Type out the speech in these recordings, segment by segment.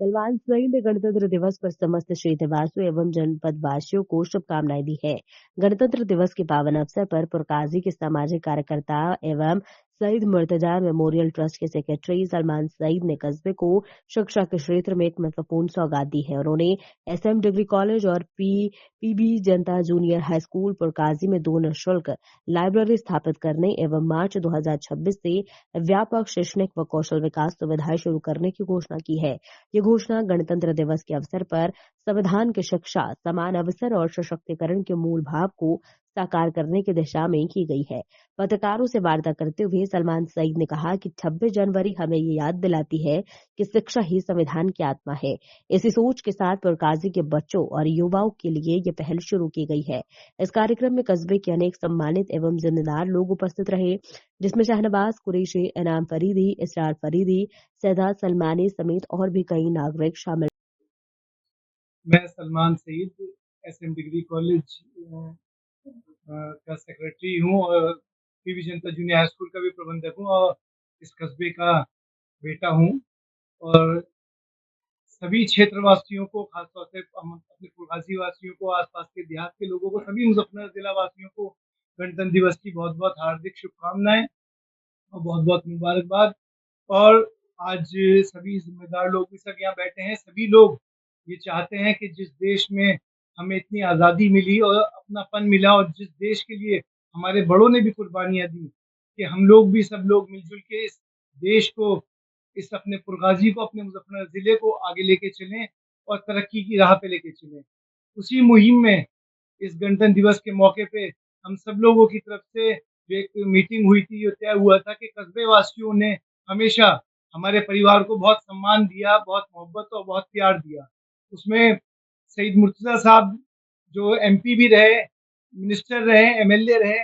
सलमान सईद ने गणतंत्र दिवस पर समस्त क्षेत्रवासियों एवं जनपद वासियों को शुभकामनाएं दी है। गणतंत्र दिवस के पावन अवसर पर पुरकाजी के सामाजिक कार्यकर्ता एवं सईद मुर्तजा मेमोरियल ट्रस्ट के सेक्रेटरी सलमान सईद ने कस्बे को शिक्षा के क्षेत्र में एक महत्वपूर्ण सौगात दी है। उन्होंने एसएम डिग्री कॉलेज और पीबी जनता जूनियर हाई स्कूल पुरकाजी में 2 निःशुल्क लाइब्रेरी स्थापित करने एवं मार्च 2026 से व्यापक शैक्षणिक व कौशल विकास सुविधाएं शुरू करने की घोषणा की है। ये घोषणा गणतंत्र दिवस के अवसर पर संविधान की शिक्षा, समान अवसर और सशक्तिकरण के मूल भाव को साकार करने की दिशा में की गई है। पत्रकारों से वार्ता करते हुए सलमान सईद ने कहा कि 26 जनवरी हमें ये याद दिलाती है कि शिक्षा ही संविधान की आत्मा है। इसी सोच के साथ पुरकाजी के बच्चों और युवाओं के लिए ये पहल शुरू की गई है। इस कार्यक्रम में कस्बे के अनेक सम्मानित एवं जिम्मेदार लोग उपस्थित रहे, जिसमें शहनवाज कुरैशी, इनाम फरीदी, इसरार फरीदी, सैदात सलमानी समेत और भी कई नागरिक शामिल। मैं Salman Saeed SM degree college का सेक्रेटरी हूँ और पीवी जनता जूनियर हाई स्कूल का भी प्रबंधक हूँ और इस कस्बे का बेटा हूँ। और सभी क्षेत्रवासियों को, खासतौर से हम अपने पुरकाजी वासियों को, आसपास के देहात के लोगों को, सभी मुजफ्फरनगर जिला वासियों को गणतंत्र दिवस की बहुत बहुत हार्दिक शुभकामनाएं और बहुत बहुत मुबारकबाद। और आज सभी जिम्मेदार लोग भी सब यहाँ बैठे हैं। सभी लोग ये चाहते हैं कि जिस देश में हमें इतनी आज़ादी मिली और अपनापन मिला और जिस देश के लिए हमारे बड़ों ने भी कुर्बानियाँ दी, कि हम लोग भी सब लोग मिलजुल के इस देश को, इस अपने पुरगाजी को, अपने मुजफ्फरनगर ज़िले को आगे लेके चलें और तरक्की की राह पे लेके चलें। उसी मुहिम में इस गणतंत्र दिवस के मौके पे हम सब लोगों की तरफ से जो एक मीटिंग हुई थी, जो तय हुआ था कि कस्बे वासियों ने हमेशा हमारे परिवार को बहुत सम्मान दिया, बहुत मोहब्बत और बहुत प्यार दिया। उसमें सईद मुर्तज़ा साहब जो एमपी भी रहे, मिनिस्टर रहे, एमएलए रहे,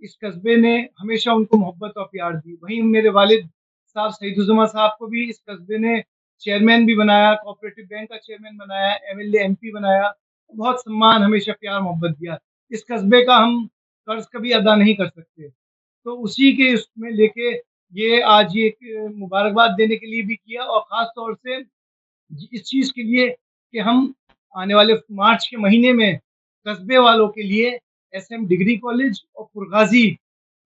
इस कस्बे ने हमेशा उनको मोहब्बत और प्यार दी। वहीं मेरे वालिद साहब सईदुज़्ज़मा साहब को भी इस कस्बे ने चेयरमैन भी बनाया, कोऑपरेटिव बैंक का चेयरमैन बनाया, एमएलए, एमपी बनाया, बहुत सम्मान, हमेशा प्यार मोहब्बत दिया। इस कस्बे का हम कर्ज कभी अदा नहीं कर सकते। तो उसी के उसमें लेके ये आज ये एक मुबारकबाद देने के लिए भी किया और ख़ास तौर से इस चीज़ के लिए कि हम आने वाले मार्च के महीने में कस्बे वालों के लिए एसएम डिग्री कॉलेज और पुरगाजी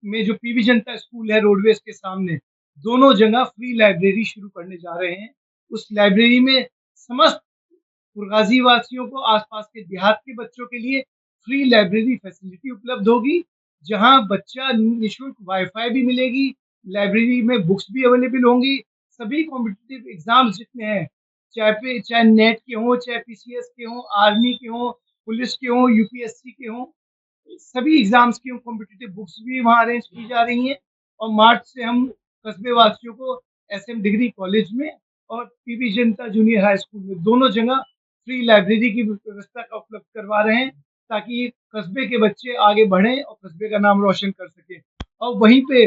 में जो पीवी जनता स्कूल है रोडवेज के सामने, दोनों जगह फ्री लाइब्रेरी शुरू करने जा रहे हैं। उस लाइब्रेरी में समस्त पुरगाजी वासियों को, आसपास के देहात के बच्चों के लिए फ्री लाइब्रेरी फैसिलिटी उपलब्ध होगी, जहां बच्चा निःशुल्क वाईफाई भी मिलेगी, लाइब्रेरी में बुक्स भी अवेलेबल होंगी। सभी कॉम्पिटिटिव एग्जाम्स जितने हैं, चाहे नेट के हों, चाहे पीसीएस के हों, आर्मी के हों, पुलिस के हों, यूपीएससी के हों, सभी एग्जाम्स की कॉम्पिटिटिव बुक्स भी वहाँ अरेंज की जा रही हैं। और मार्च से हम कस्बे वासियों को एसएम डिग्री कॉलेज में और पीवी जनता जूनियर हाई स्कूल में दोनों जगह फ्री लाइब्रेरी की व्यवस्था का उपलब्ध करवा रहे हैं, ताकि कस्बे के बच्चे आगे बढ़ें और कस्बे का नाम रोशन कर सकें। और वहीं पे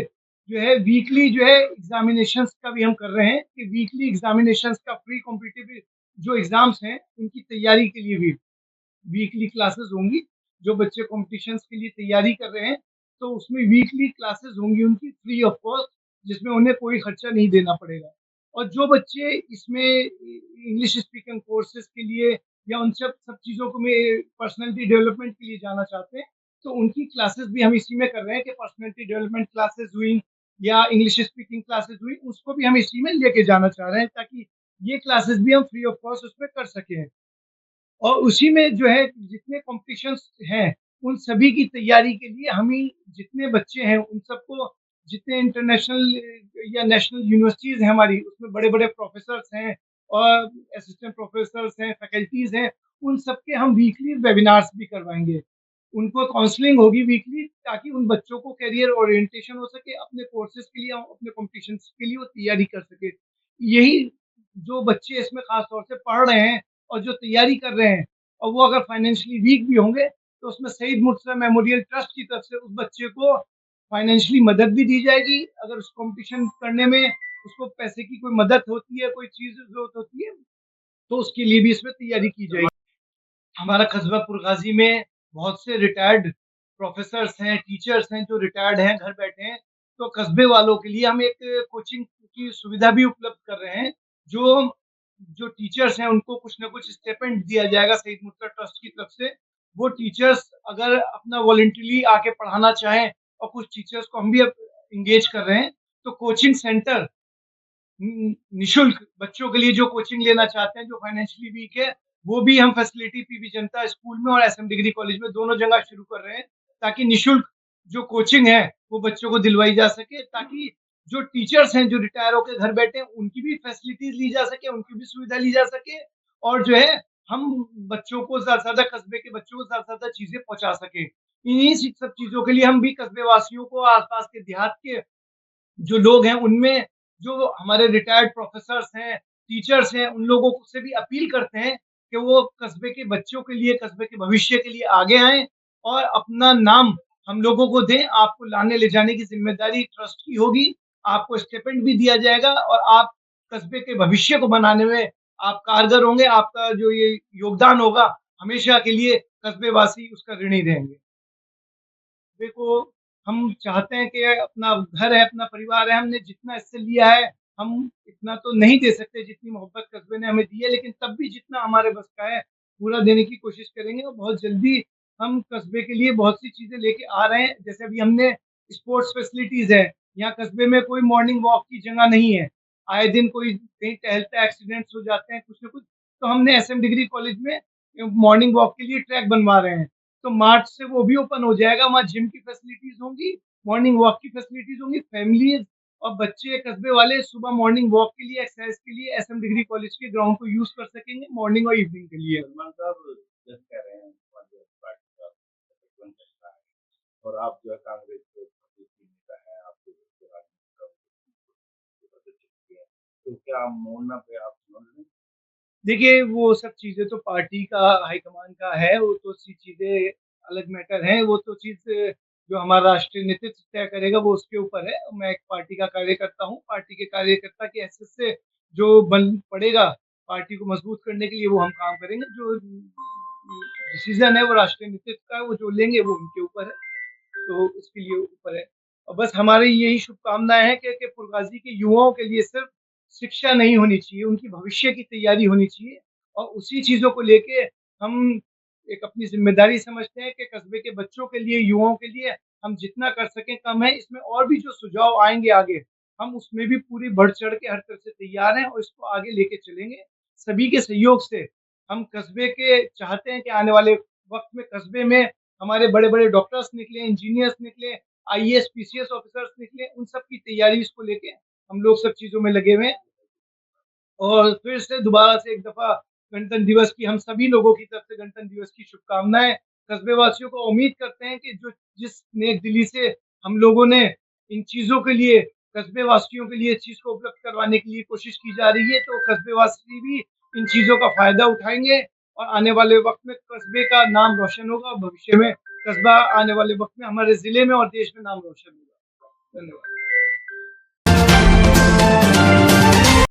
जो है वीकली जो है एग्जामिनेशंस का भी हम कर रहे हैं कि वीकली एग्जामिनेशंस का फ्री कॉम्पिटिटिव जो एग्जाम्स हैं उनकी तैयारी के लिए भी वीकली क्लासेस होंगी। जो बच्चे कॉम्पिटिशन्स के लिए तैयारी कर रहे हैं, तो उसमें वीकली क्लासेस होंगी उनकी फ्री ऑफ कॉस्ट, जिसमें उन्हें कोई खर्चा नहीं देना पड़ेगा। और जो बच्चे इसमें इंग्लिश स्पीकिंग कोर्सेज के लिए या उन सब सब चीज़ों को में पर्सनैलिटी डेवलपमेंट के लिए जाना चाहते हैं, तो उनकी क्लासेस भी हम इसी में कर रहे हैं कि पर्सनैलिटी डेवलपमेंट क्लासेस हुई या इंग्लिश स्पीकिंग क्लासेस हुई, उसको भी हम इसी में लेके जाना चाह रहे हैं, ताकि ये क्लासेस भी हम फ्री ऑफ कॉस्ट उसमें कर सकें। और उसी में जो है जितने कॉम्पिटिशन्स हैं, उन सभी की तैयारी के लिए हम ही जितने बच्चे हैं, उन सबको जितने इंटरनेशनल या नेशनल यूनिवर्सिटीज़ हैं हमारी, उसमें बड़े-बड़े प्रोफ़ेसर्स हैं और असिस्टेंट प्रोफ़ेसर्स हैं, फैकल्टीज़ हैं, उन सबके हम वीकली वेबिनार्स भी करवाएँगे। उनको काउंसलिंग होगी वीकली, ताकि उन बच्चों को करियर ओरिएंटेशन हो सके, अपने कोर्सेज़ के लिए, अपने कॉम्पिटिशन्स के लिए वो तैयारी कर सके। यही जो बच्चे इसमें ख़ास तौर से पढ़ रहे हैं और जो तैयारी कर रहे हैं और वो अगर फाइनेंशियली वीक भी होंगे, तो उसमें सईद मुर्तज़ा मेमोरियल ट्रस्ट की तरफ से उस बच्चे को फाइनेंशियली मदद भी दी जाएगी। अगर उस कॉम्पिटिशन करने में उसको पैसे की कोई मदद होती है, कोई चीज़ ज़रूरत होती है, तो उसके लिए भी इसमें तैयारी की जाएगी। हमारा कस्बा पुरगाजी में बहुत से रिटायर्ड प्रोफ़ेसर्स हैं, टीचर्स हैं जो रिटायर्ड हैं, घर बैठे हैं। तो कस्बे वालों के लिए हम एक कोचिंग की सुविधा भी उपलब्ध कर रहे हैं, जो जो टीचर्स हैं उनको कुछ ना कुछ स्टिपेंड दिया जाएगा शहीद मुर्तजा ट्रस्ट की तरफ से। वो टीचर्स अगर अपना वॉलंटरली आके पढ़ाना चाहें, और कुछ टीचर्स को हम भी अब इंगेज कर रहे हैं, तो कोचिंग सेंटर निशुल्क बच्चों के लिए जो कोचिंग लेना चाहते हैं, जो फाइनेंशियली वीक है, वो भी हम फैसिलिटी पीवी जनता स्कूल में और एसएम डिग्री कॉलेज में दोनों जगह शुरू कर रहे हैं, ताकि निशुल्क जो कोचिंग है वो बच्चों को दिलवाई जा सके, ताकि जो टीचर्स हैं जो रिटायर होकर घर बैठे हैं उनकी भी फैसिलिटीज ली जा सके, उनकी भी सुविधा ली जा सके, और जो है हम बच्चों को ज्यादा से ज्यादा, कस्बे के बच्चों को ज्यादा से ज्यादा चीजें पहुंचा सके। इन्हीं सब चीजों के लिए हम भी कस्बे वासियों को, आसपास के देहात के जो लोग हैं उनमें, जो हमारे रिटायर्ड प्रोफेसर्स हैं, टीचर्स हैं, उन लोगों से भी अपील करते हैं कि वो कस्बे के बच्चों के लिए, कस्बे के भविष्य के लिए आगे आएं और अपना नाम हम लोगों को दें। आपको लाने ले जाने की जिम्मेदारी ट्रस्ट की होगी, आपको स्टिपेंड भी दिया जाएगा, और आप कस्बे के भविष्य को बनाने में आप कारगर होंगे। आपका जो ये योगदान होगा, हमेशा के लिए कस्बे वासी उसका ऋणी रहेंगे। देखो, हम चाहते हैं कि अपना घर है, अपना परिवार है, हमने जितना इससे लिया है, हम इतना तो नहीं दे सकते जितनी मोहब्बत कस्बे ने हमें दी है, लेकिन तब भी जितना हमारे बस का है, पूरा देने की कोशिश करेंगे, और बहुत जल्दी हम कस्बे के लिए बहुत सी चीज़ें लेके आ रहे हैं। जैसे अभी हमने स्पोर्ट्स फैसिलिटीज़ है, यहाँ कस्बे में कोई मॉर्निंग वॉक की जगह नहीं है। आए दिन कोई कहीं टहलता है, एक्सीडेंट्स हो जाते हैं, कुछ न कुछ, तो हमने एसएम डिग्री कॉलेज में मॉर्निंग वॉक के लिए ट्रैक बनवा रहे हैं। तो मार्च से वो भी ओपन हो जाएगा, वहाँ जिम की फैसिलिटीज होंगी, मॉर्निंग वॉक की फैसिलिटीज होंगी, फैमिलीज और बच्चे कस्बे वाले सुबह मॉर्निंग वॉक के लिए, एक्सरसाइज के लिए एसएम डिग्री कॉलेज के ग्राउंड को यूज कर सकेंगे मॉर्निंग और इवनिंग के लिए। सलमान साहब जस्ट कह रहे हैं समाजवादी पार्टी का गठबंधन चल रहा है, और आप जो है कांग्रेस के नेता हैं, आप जो राजनीति का बदल चुके हैं, तो क्या मोड़ना पे आप समझ लें? देखिए, वो सब चीजें तो पार्टी का हाईकमान का है, वो तो सी चीजें अलग मैटर है, वो तो चीज जो हमारा राष्ट्रीय नेतृत्व तय करेगा वो उसके ऊपर है। मैं एक पार्टी का कार्यकर्ता हूँ, पार्टी के कार्यकर्ता की हैसियत से जो बल पड़ेगा पार्टी को मजबूत करने के लिए, वो हम काम करेंगे। जो डिसीजन है वो राष्ट्रीय नेतृत्व का है, वो जो लेंगे वो उनके ऊपर है, तो इसके लिए ऊपर है। और बस हमारी यही शुभकामनाएं हैं कि फुलगाजी के युवाओं के लिए सिर्फ शिक्षा नहीं होनी चाहिए, उनकी भविष्य की तैयारी होनी चाहिए, और उसी चीज़ों को लेके हम एक अपनी ज़िम्मेदारी समझते हैं कि कस्बे के बच्चों के लिए, युवाओं के लिए हम जितना कर सकें कम है। इसमें और भी जो सुझाव आएँगे आगे, हम उसमें भी पूरी बढ़-चढ़ के हर तरह से तैयार हैं और इसको आगे लेके चलेंगे। सभी के सहयोग से हम कस्बे के चाहते हैं कि आने वाले वक़्त में कस्बे में हमारे बड़े-बड़े डॉक्टर्स निकलें, इंजीनियर्स निकलें, आईएएस, पीसीएस ऑफिसर्स निकलें, उन सब की तैयारी इसको लेके हम लोग सब चीज़ों में लगे हुए हैं। और फिर से दोबारा से एक दफ़ा गणतंत्र दिवस की हम सभी लोगों की तरफ से गणतंत्र दिवस की शुभकामनाएँ। कस्बे वासियों को उम्मीद करते हैं कि जो जिस नेक दिली से हम लोगों ने इन चीज़ों के लिए, कस्बे वासियों के लिए इस चीज़ को उपलब्ध करवाने के लिए कोशिश की जा रही है, तो कस्बे वासी भी इन चीज़ों का फ़ायदा उठाएँगे, और आने वाले वक़्त में कस्बे का नाम रोशन होगा। भविष्य में कस्बा आने वाले वक़्त में हमारे ज़िले में और देश में नाम रोशन होगा। धन्यवाद।